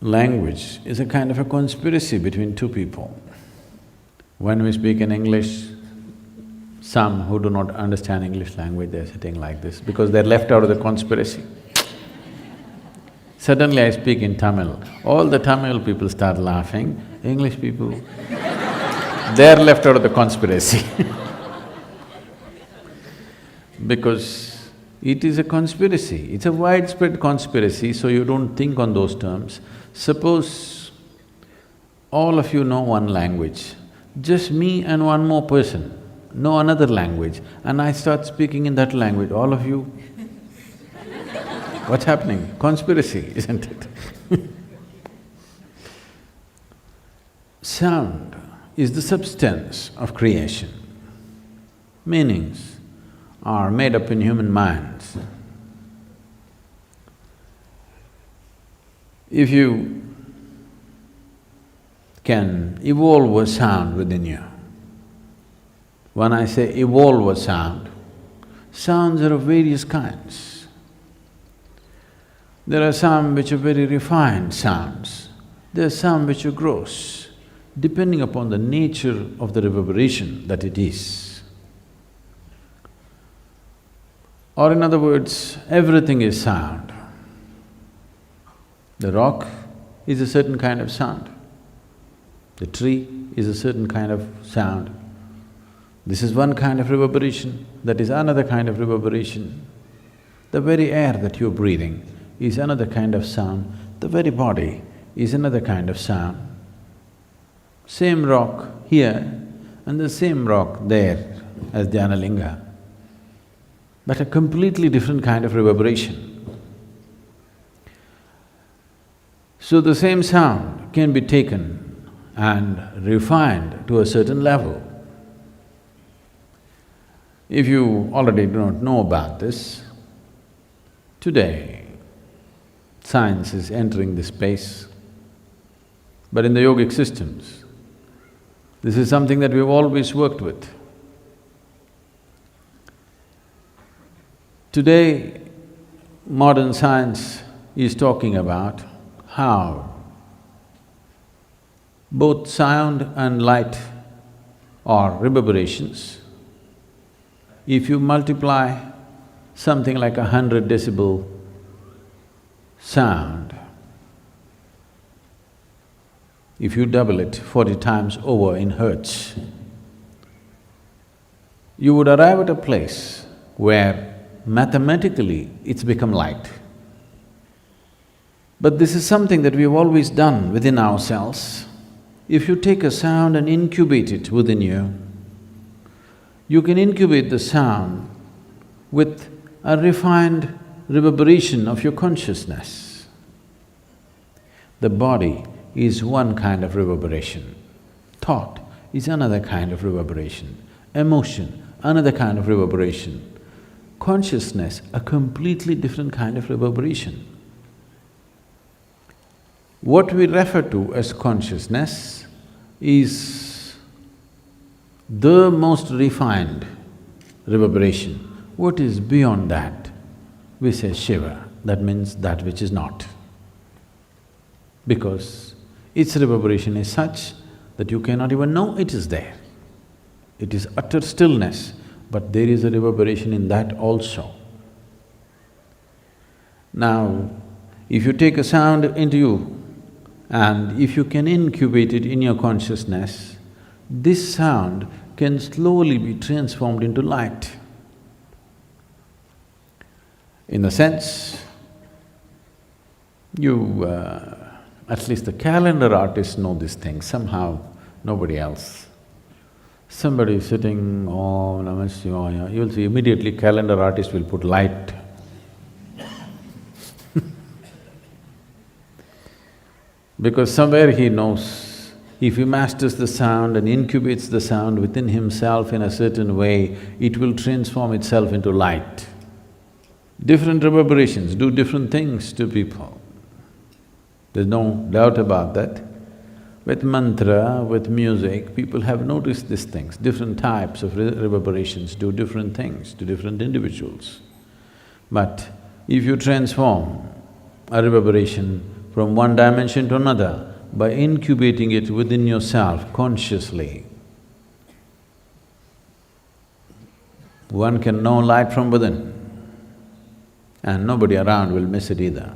Language is a kind of a conspiracy between two people. When we speak in English, some who do not understand English language, they're sitting like this because they're left out of the conspiracy. Suddenly I speak in Tamil, all the Tamil people start laughing, English people, they're left out of the conspiracy because it is a conspiracy, it's a widespread conspiracy, so you don't think on those terms. Suppose all of you know one language, just me and one more person know another language, and I start speaking in that language, all of you, what's happening? Conspiracy, isn't it? Sound is the substance of creation. Meanings are made up in human minds. If you can evolve a sound within you, when I say evolve a sound, sounds are of various kinds. There are some which are very refined sounds, there are some which are gross, depending upon the nature of the reverberation that it is. Or in other words, everything is sound. The rock is a certain kind of sound, the tree is a certain kind of sound. This is one kind of reverberation, that is another kind of reverberation. The very air that you're breathing is another kind of sound, the very body is another kind of sound. Same rock here and the same rock there as Dhyanalinga, but a completely different kind of reverberation. So the same sound can be taken and refined to a certain level. If you already do not know about this, today science is entering this space, but in the yogic systems, this is something that we've always worked with. Today, modern science is talking about how both sound and light are reverberations. If you multiply something like 100 decibel sound, if you double it 40 times over in hertz, you would arrive at a place where mathematically it's become light. But this is something that we've always done within ourselves. If you take a sound and incubate it within you can incubate the sound with a refined reverberation of your consciousness. The body is one kind of reverberation, thought is another kind of reverberation, emotion another kind of reverberation, consciousness a completely different kind of reverberation. What we refer to as consciousness is the most refined reverberation. What is beyond that? We say Shiva, that means that which is not. Because its reverberation is such that you cannot even know it is there. It is utter stillness, but there is a reverberation in that also. Now, if you take a sound into you and if you can incubate it in your consciousness, this sound can slowly be transformed into light. In a sense, at least the calendar artists know this thing, somehow nobody else. Somebody is sitting, Om Namah Shivaya, you'll see immediately calendar artist will put light. Because somewhere he knows, if he masters the sound and incubates the sound within himself in a certain way, it will transform itself into light. Different reverberations do different things to people. There's no doubt about that. With mantra, with music, people have noticed these things. Different types of reverberations do different things to different individuals. But if you transform a reverberation from one dimension to another by incubating it within yourself consciously. One can know light from within, and nobody around will miss it either.